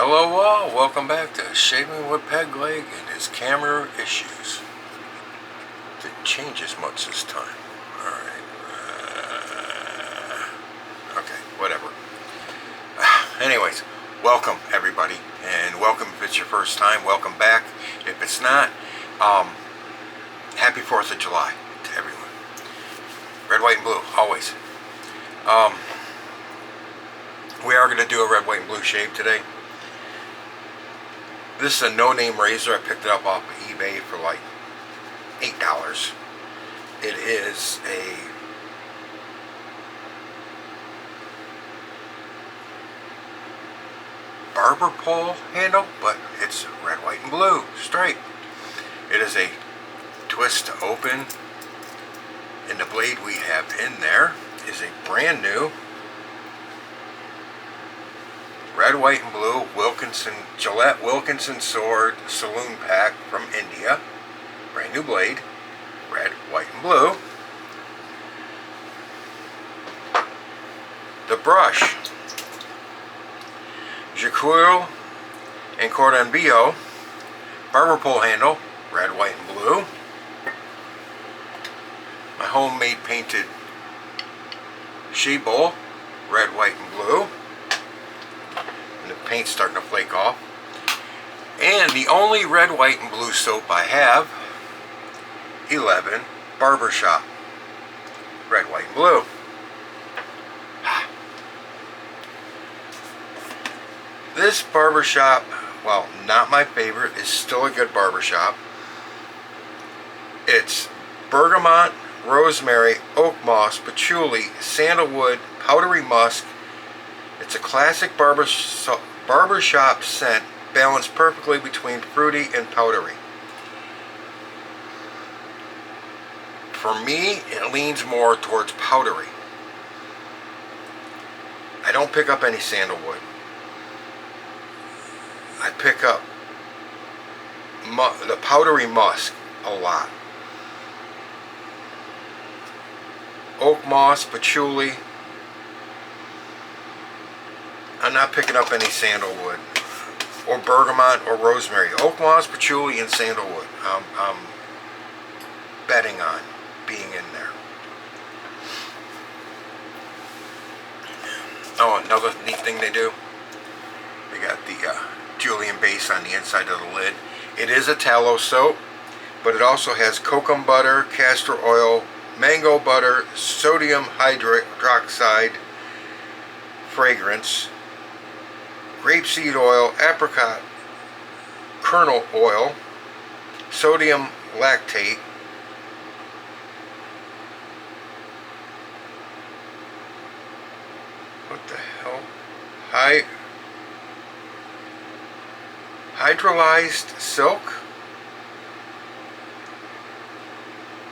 Hello all, welcome back to Shaving with Peg Leg and his camera issues. Didn't change as much this time. Alright. Okay, whatever. Anyways, welcome everybody. And welcome if it's your first time. Welcome back. If it's not, happy 4th of July to everyone. Red, white, and blue, always. We are going to do a red, white, and blue shave today. This is a no-name razor. I picked it up off of eBay for like $8. It is a barber pole handle, but it's red, white, and blue straight. It is a twist to open, and the blade we have in there is a brand new red, white, and blue Gillette Wilkinson Sword Saloon pack from India. Brand new blade, red, white, and blue. The brush, Jequil Corenveno barber pole handle, red, white, and blue. My homemade painted shave bowl, red, white, and blue. And the paint's starting to flake off. And the only red, white, and blue soap I have, 11 Barbershop, red, white, and blue. This Barbershop, well, not my favorite, is still a good Barbershop. It's bergamot, rosemary, oak moss, patchouli, sandalwood, powdery musk. It's a classic barbershop scent, balanced perfectly between fruity and powdery. For me, it leans more towards powdery. I don't pick up any sandalwood. I pick up the powdery musk a lot. Oak moss, patchouli. I'm not picking up any sandalwood or bergamot or rosemary. Oak moss, patchouli, and sandalwood. I'm betting on being in there. Oh, another neat thing they do. They got the Julian base on the inside of the lid. It is a tallow soap, but it also has cocoa butter, castor oil, mango butter, sodium hydroxide fragrance, grapeseed oil, apricot kernel oil, sodium lactate, what the hell, hydrolyzed silk,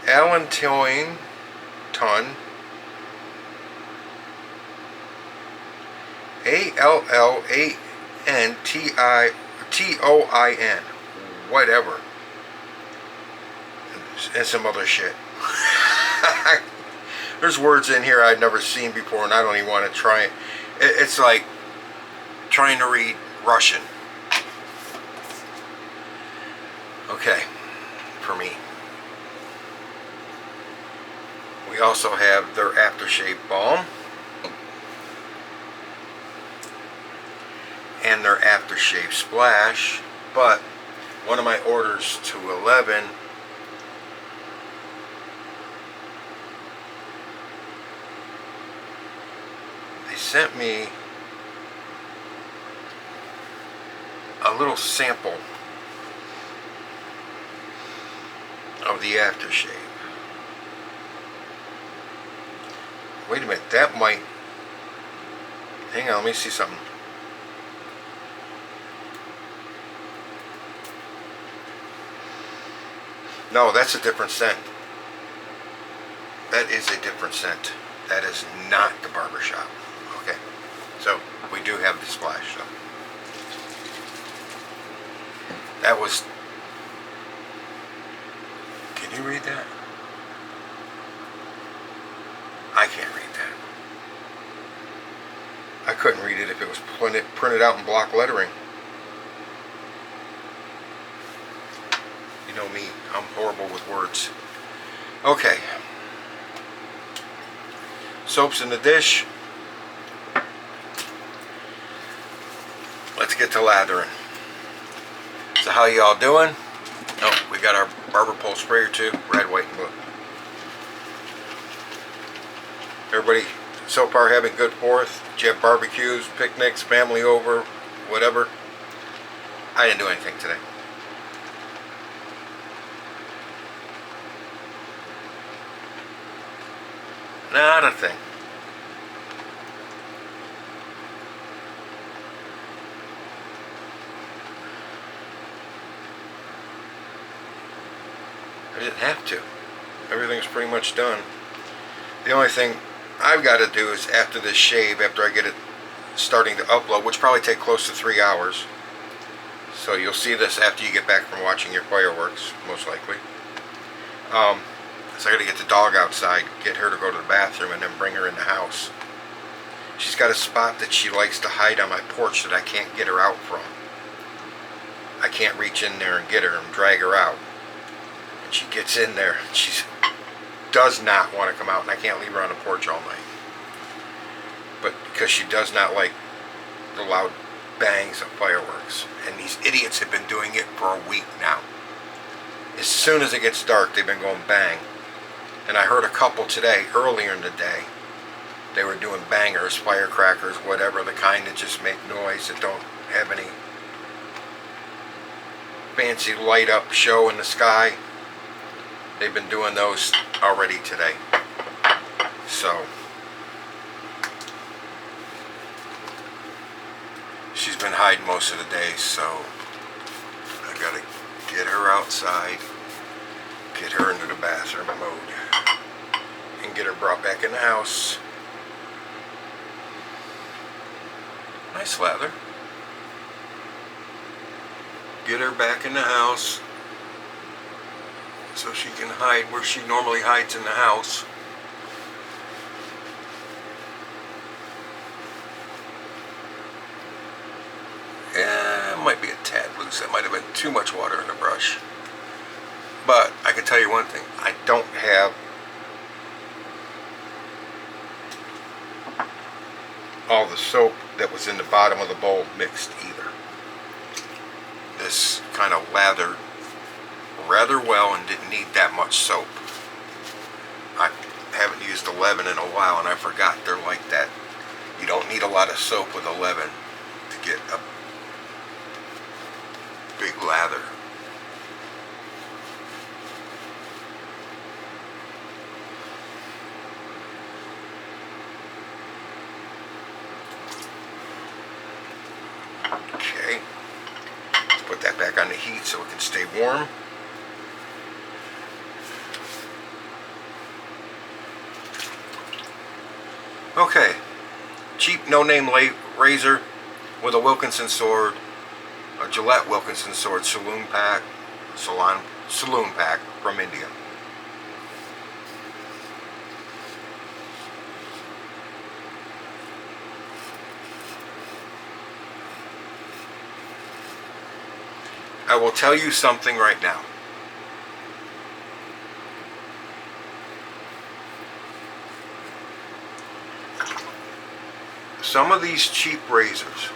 allantoin, ALLANTITOIN, whatever, and some other shit. There's words in here I'd never seen before, and I don't even want to try it. It's like trying to read Russian. Okay, for me. We also have their aftershave balm and their aftershave splash, but one of my orders to 11 they sent me a little sample of the aftershave. Wait a minute, that might, hang on, let me see something. No, that's a different scent. That is a different scent. That is not the Barbershop. Okay, so we do have the splash. So that was, can you read that? I can't read that. I couldn't read it if it was printed out in block lettering. know me, I'm horrible with words. Okay. Soap's in the dish. Let's get to lathering. So how y'all doing? Oh, we got our barber pole sprayer too, red, white, and blue. Everybody so far having good 4th? Did you have barbecues, picnics, family over, whatever? I didn't do anything today. Not a thing. I didn't have to. Everything's pretty much done. The only thing I've got to do is after this shave, after I get it starting to upload, which probably take close to 3 hours. So you'll see this after you get back from watching your fireworks, most likely. So I got to get the dog outside, get her to go to the bathroom, and then bring her in the house. She's got a spot that she likes to hide on my porch that I can't get her out from. I can't reach in there and get her and drag her out. And she gets in there, and she does not want to come out, and I can't leave her on the porch all night. But because she does not like the loud bangs of fireworks. And these idiots have been doing it for a week now. As soon as it gets dark, they've been going bang. And I heard a couple today, earlier in the day, they were doing bangers, firecrackers, whatever, the kind that just make noise, that don't have any fancy light up show in the sky. They've been doing those already today. So she's been hiding most of the day, so I gotta get her outside, get her into the bathroom mode, and get her brought back in the house. Nice lather. Get her back in the house so she can hide where she normally hides in the house. Yeah, it might be a tad loose. That might have been too much water in the brush. But I can tell you one thing. I don't have all the soap that was in the bottom of the bowl mixed either. This kind of lathered rather well and didn't need that much soap. I haven't used a leaven in a while, and I forgot they're like that. You don't need a lot of soap with a leaven to get a big lather. Okay, let's put that back on the heat so it can stay warm. Okay, cheap no-name razor with a Wilkinson sword, a Gillette Wilkinson Sword Saloon pack, saloon pack from India. I will tell you something right now. Some of these cheap razors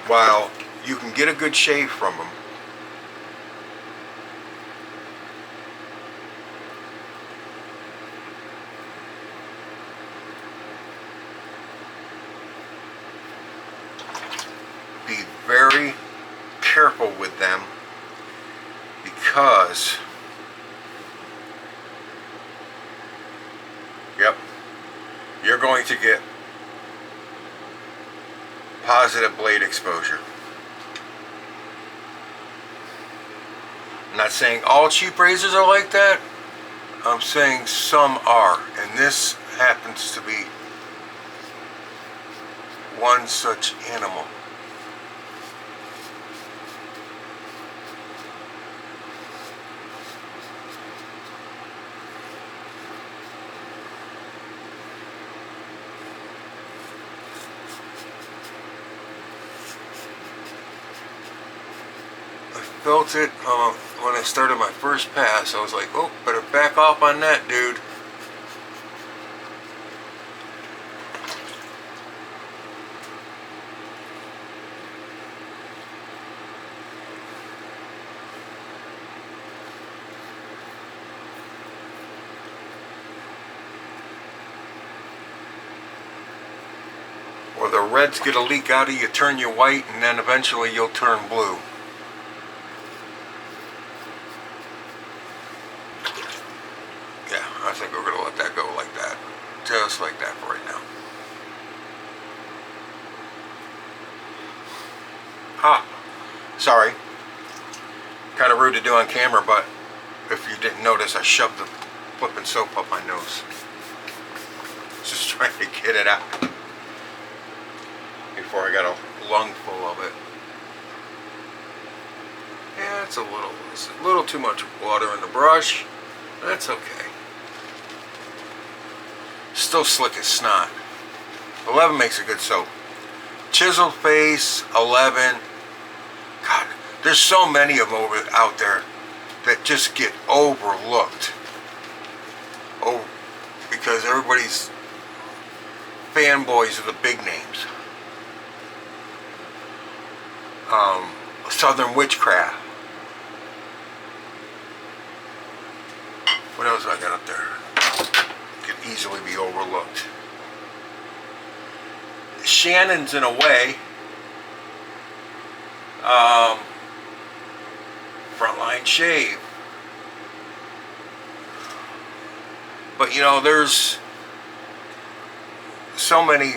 while you can get a good shave from them, be very careful with them, because you're going to get positive blade exposure. I'm not saying all cheap razors are like that. I'm saying some are, and this happens to be one such animal. felt it when I started my first pass. I was like, oh, better back off on that, dude. Or the reds get a leak out of you, turn you white, and then eventually you'll turn blue. Yeah, I think we're going to let that go like that. Just like that for right now. Ah, sorry. Kind of rude to do on camera, but if you didn't notice, I shoved the flipping soap up my nose. Just trying to get it out before I got a lung full of it. Yeah, it's a little too much water in the brush. That's okay. Still slick as snot. 11 makes a good soap. Chisel Face, 11. God, there's so many of them out there that just get overlooked. Oh, because everybody's fanboys of the big names. Southern Witchcraft. What else I got up there? Could easily be overlooked. Shannon's in a way. Frontline Shave. But you know, there's so many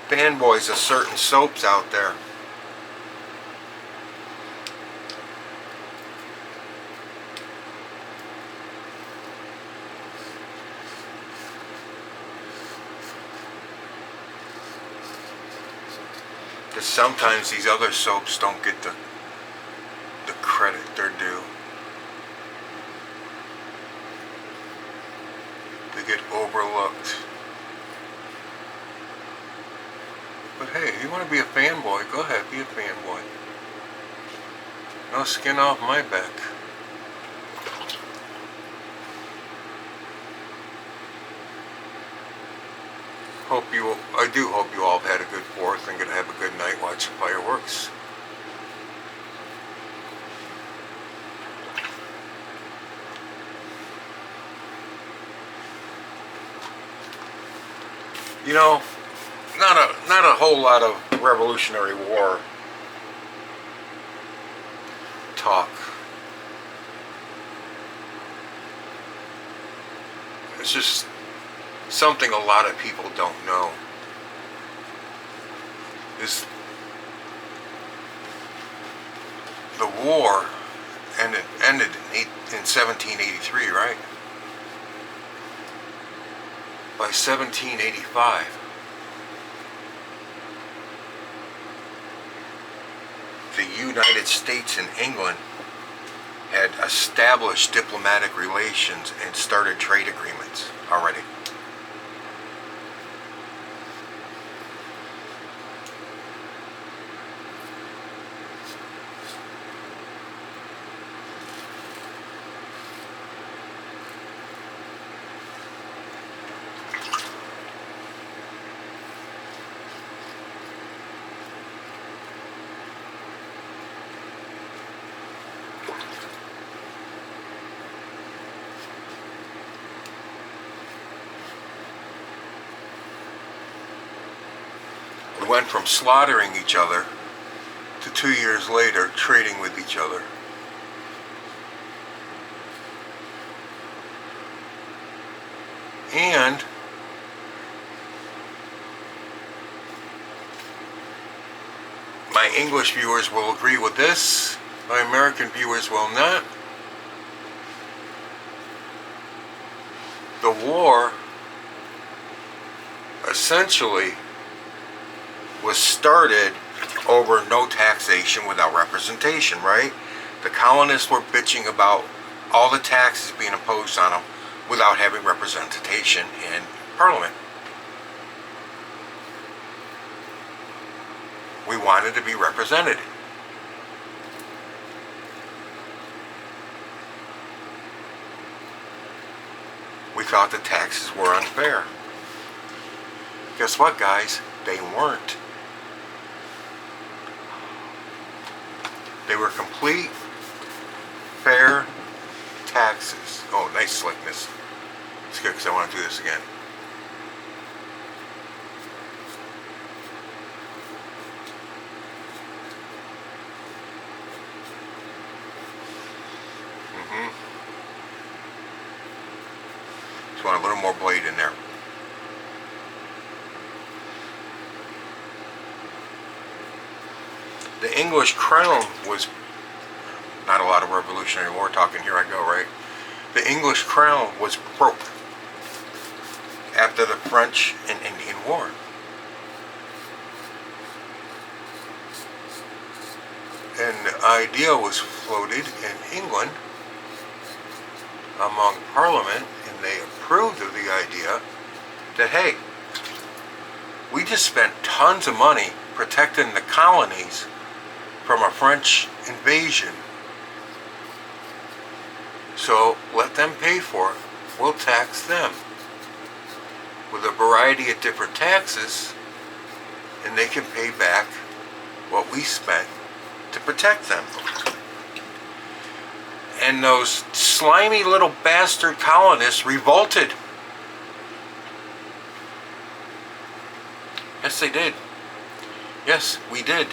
fanboys of certain soaps out there. Because sometimes these other soaps don't get the credit they're due. They get overlooked. But hey, if you want to be a fanboy, go ahead, be a fanboy. No skin off my back. I do hope you all have had a good 4th and gonna have a good night watching fireworks. You know, not a whole lot of Revolutionary War talk. It's just something a lot of people don't know. Is the war ended in 1783, right? By 1785, the United States and England had established diplomatic relations and started trade agreements already. We went from slaughtering each other to 2 years later trading with each other. And my English viewers will agree with this, my American viewers will not. The war essentially was started over no taxation without representation, right? The colonists were bitching about all the taxes being imposed on them without having representation in Parliament. We wanted to be represented. We thought the taxes were unfair. Guess what, guys? They weren't. They were complete, fair taxes. Oh, nice slickness. It's good because I want to do this again. Just want a little more blade in there. The English crown was not a lot of Revolutionary War talking. Here I go, right? The English crown was broke after the French and Indian War. And the idea was floated in England among Parliament, and they approved of the idea that, hey, we just spent tons of money protecting the colonies from a French invasion. So let them pay for it. We'll tax them with a variety of different taxes, and they can pay back what we spent to protect them. And those slimy little bastard colonists revolted. Yes, they did. Yes, we did.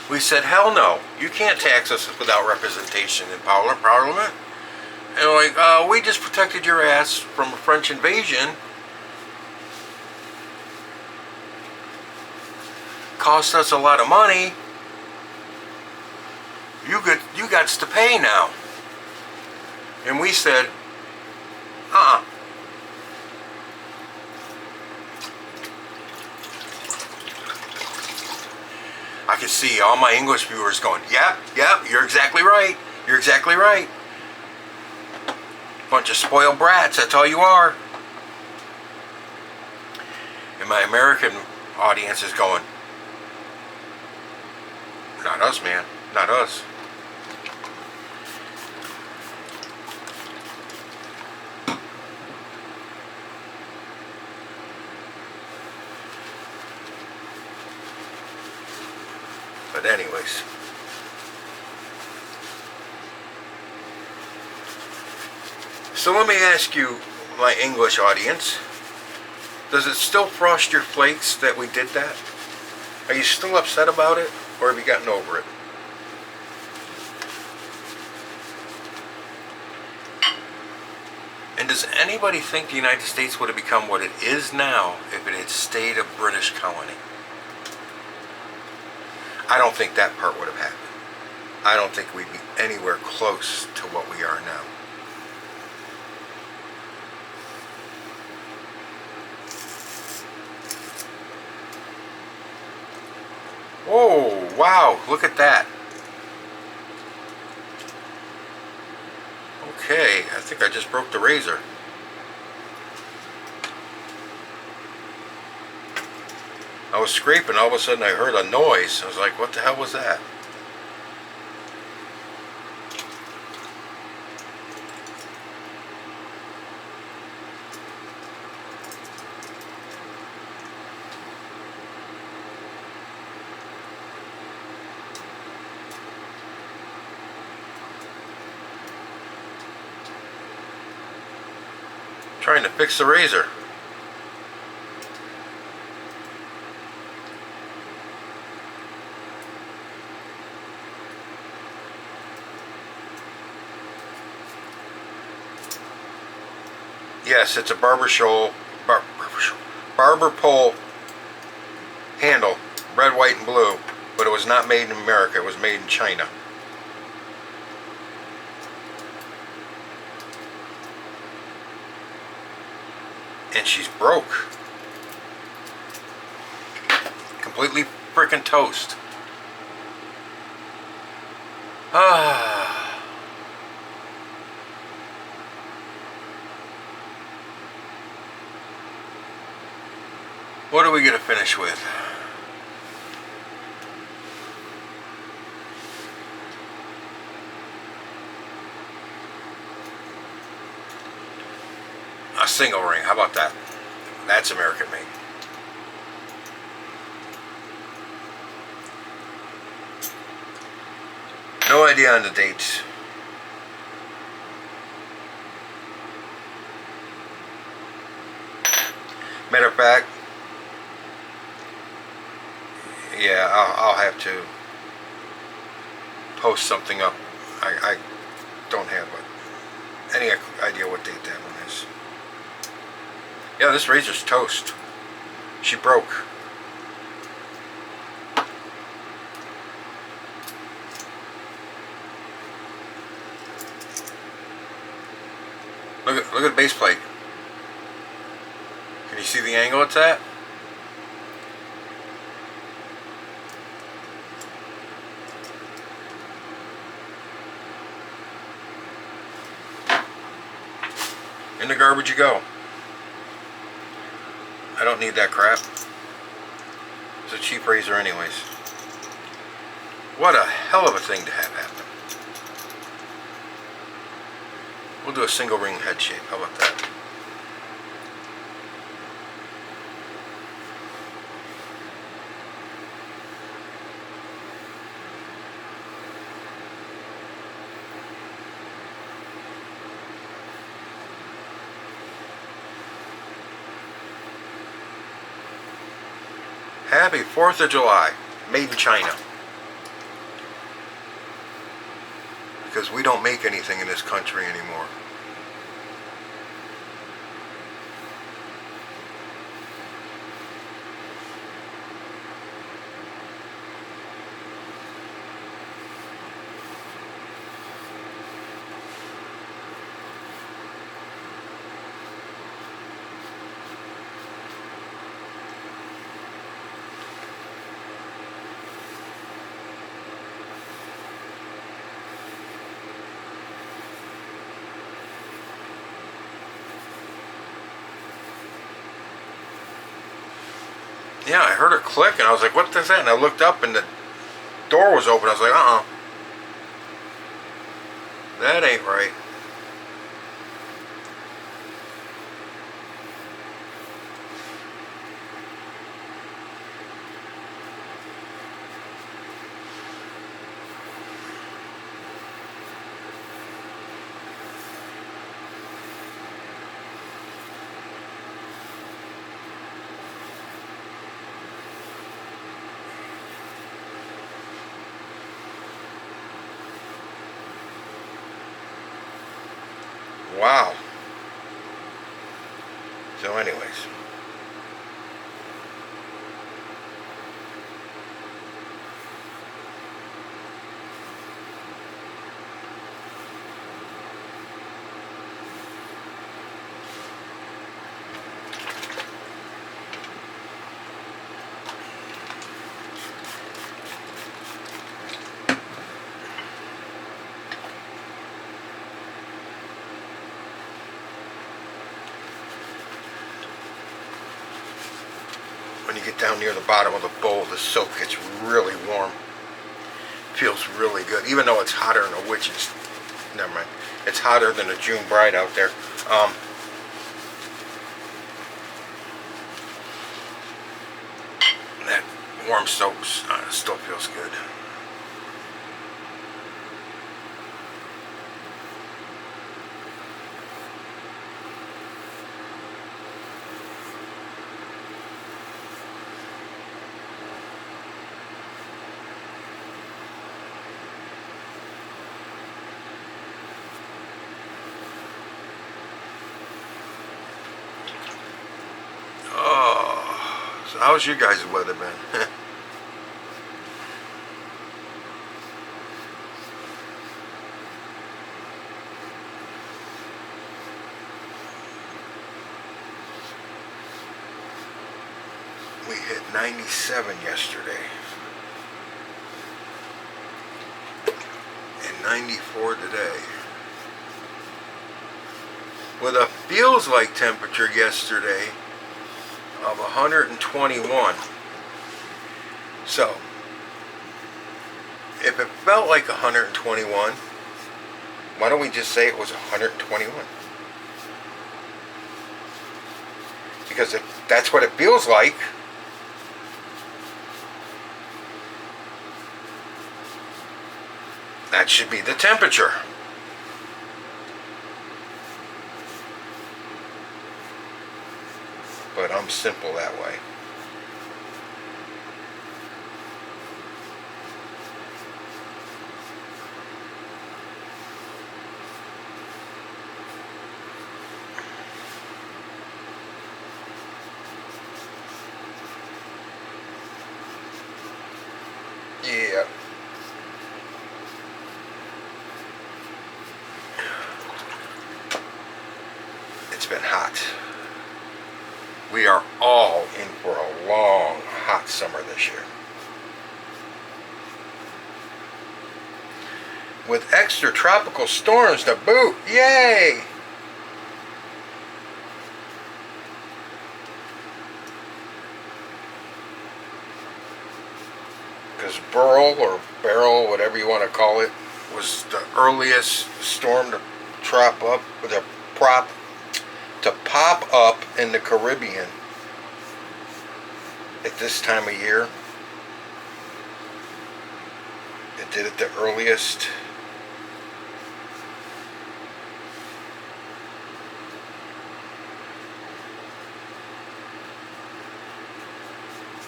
We said, hell no, you can't tax us without representation in Parliament. And like, we just protected your ass from a French invasion. Cost us a lot of money. You got to pay now. And we said, I could see all my English viewers going, yep, you're exactly right. You're exactly right. Bunch of spoiled brats, that's all you are. And my American audience is going, not us, man. Not us. But anyways, so let me ask you, my English audience, does it still frost your flakes that we did that? Are you still upset about it, or have you gotten over it? And does anybody think the United States would have become what it is now if it had stayed a British colony? I don't think that part would have happened. I don't think we'd be anywhere close to what we are now. Oh, wow, look at that. Okay, I think I just broke the razor. I was scraping, all of a sudden I heard a noise. I was like, what the hell was that? Trying to fix the razor. Yes, it's a barber pole handle, red, white, and blue, but it was not made in America. It was made in China. And she's broke. Completely freaking toast. What are we going to finish with? A single ring. How about that? That's American made. No idea on the dates. Matter of fact, yeah, I'll have to post something up. I don't have any idea what date that one is. Yeah, this razor's toast. She broke. Look at the base plate. Can you see the angle it's at? In the garbage you go. I don't need that crap. It's a cheap razor anyways. What a hell of a thing to have happen. We'll do a single ring head shape. How about that? Happy 4th of July, made in China. Because we don't make anything in this country anymore. Yeah, I heard a click and I was like, what is that? And I looked up and the door was open. I was like, that ain't right. Wow. So anyways. When you get down near the bottom of the bowl, the soap gets really warm. Feels really good, even though it's hotter than a witch's. Never mind. It's hotter than a June bride out there. That warm soap still feels good. So how's your guys' weather been? We hit 97 yesterday. And 94 today. With a feels like temperature yesterday of 121. So, if it felt like 121, why don't we just say it was 121? Because if that's what it feels like, that should be the temperature. But I'm simple that way. Yeah. It's been hot. We are all in for a long, hot summer this year. With extra tropical storms to boot. Yay! Because Burl or Beryl, whatever you want to call it, was the earliest storm to pop up in the Caribbean at this time of year. It did it the earliest.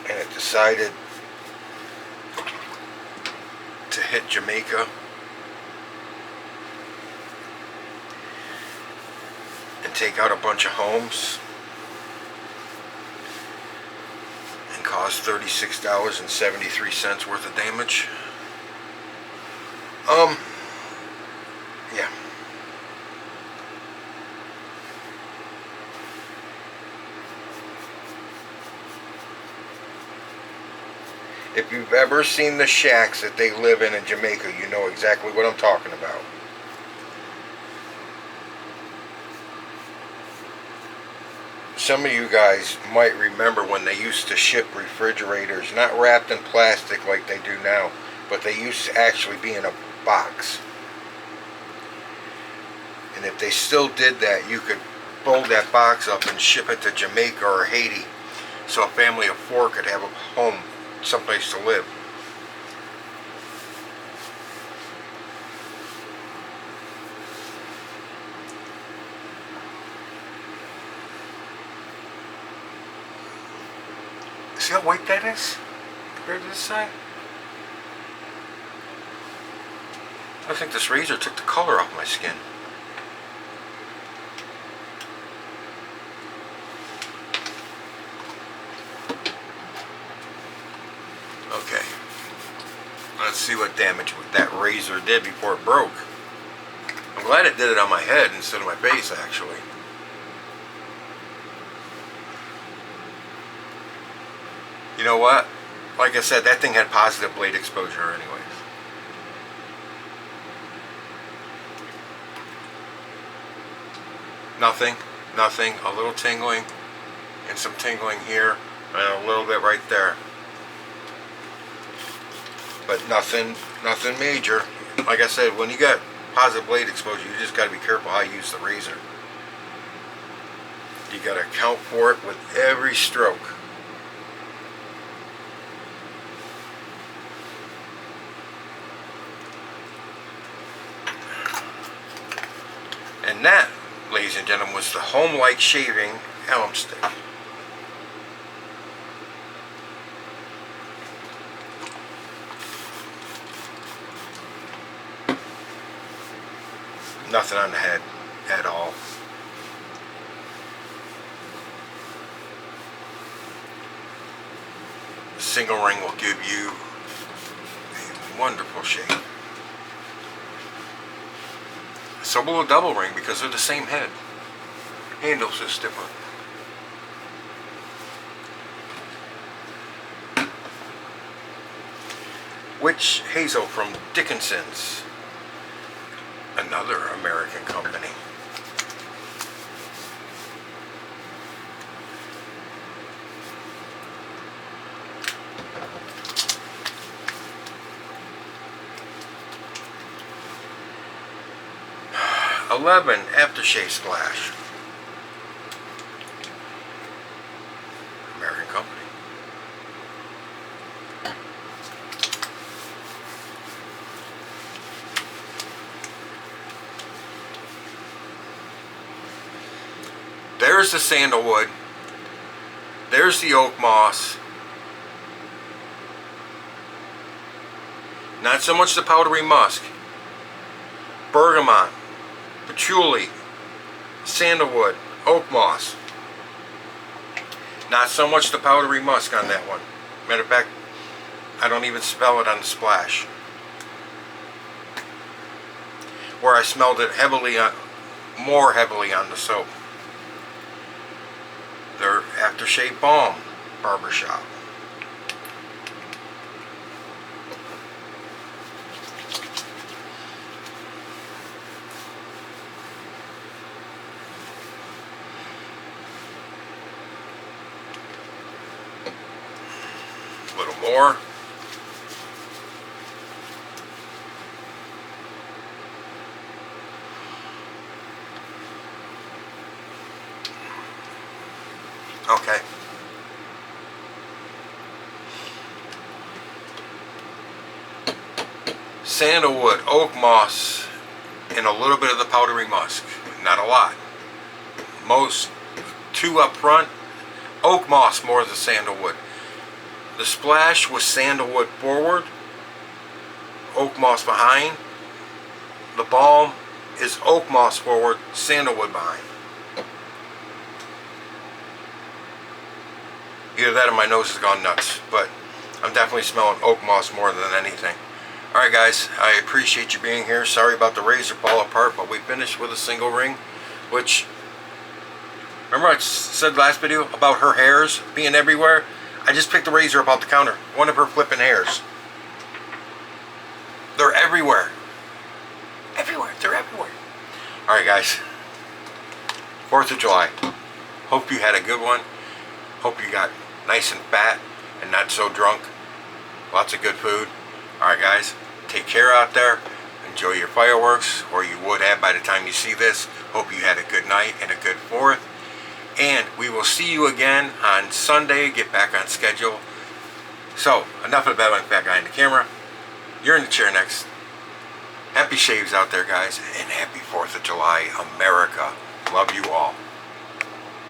And it decided to hit Jamaica and take out a bunch of homes and cause $36.73 worth of damage. Yeah. If you've ever seen the shacks that they live in Jamaica, you know exactly what I'm talking about. Some of you guys might remember when they used to ship refrigerators, not wrapped in plastic like they do now, but they used to actually be in a box. And if they still did that, you could fold that box up and ship it to Jamaica or Haiti, so a family of 4 could have a home, someplace to live. See how white that is compared to this side? I think this razor took the color off my skin. Okay, let's see what damage that razor did before it broke. I'm glad it did it on my head instead of my face, actually. You know what? Like I said, that thing had positive blade exposure anyways. Nothing, a little tingling, and some tingling here, and a little bit right there. But nothing major. Like I said, when you got positive blade exposure, you just got to be careful how you use the razor. You got to account for it with every stroke. And that, ladies and gentlemen, was the HomeLike Shaving alum stick. Nothing on the head at all. The single ring will give you a wonderful shave. So will a double ring because they're the same head. Handle's just different. Witch Hazel from Dickinson's, another American company. 11 aftershave splash. American company. There's the sandalwood. There's the oak moss. Not so much the powdery musk. Bergamot, patchouli, sandalwood, oak moss. Not so much the powdery musk on that one. Matter of fact, I don't even smell it on the splash. Where I smelled it heavily on, more heavily on the soap. Their aftershave balm, Barbershop. A little more. Okay. Sandalwood, oak moss, and a little bit of the powdery musk. Not a lot. Most two up front. Oak moss more than sandalwood. The splash was sandalwood forward, oak moss behind. The balm is oak moss forward, sandalwood behind. Either that or my nose has gone nuts, but I'm definitely smelling oak moss more than anything. Alright guys, I appreciate you being here. Sorry about the razor fall apart, but we finished with a single ring, which, remember I said last video about her hairs being everywhere? I just picked the razor up off the counter. One of her flipping hairs. They're everywhere. Everywhere. They're everywhere. Alright guys. 4th of July. Hope you had a good one. Hope you got nice and fat and not so drunk. Lots of good food. Alright guys. Take care out there. Enjoy your fireworks, or you would have by the time you see this. Hope you had a good night and a good 4th. And we will see you again on Sunday. Get back on schedule. So, enough of that fat guy in the camera. You're in the chair next. Happy shaves out there, guys. And happy 4th of July, America. Love you all.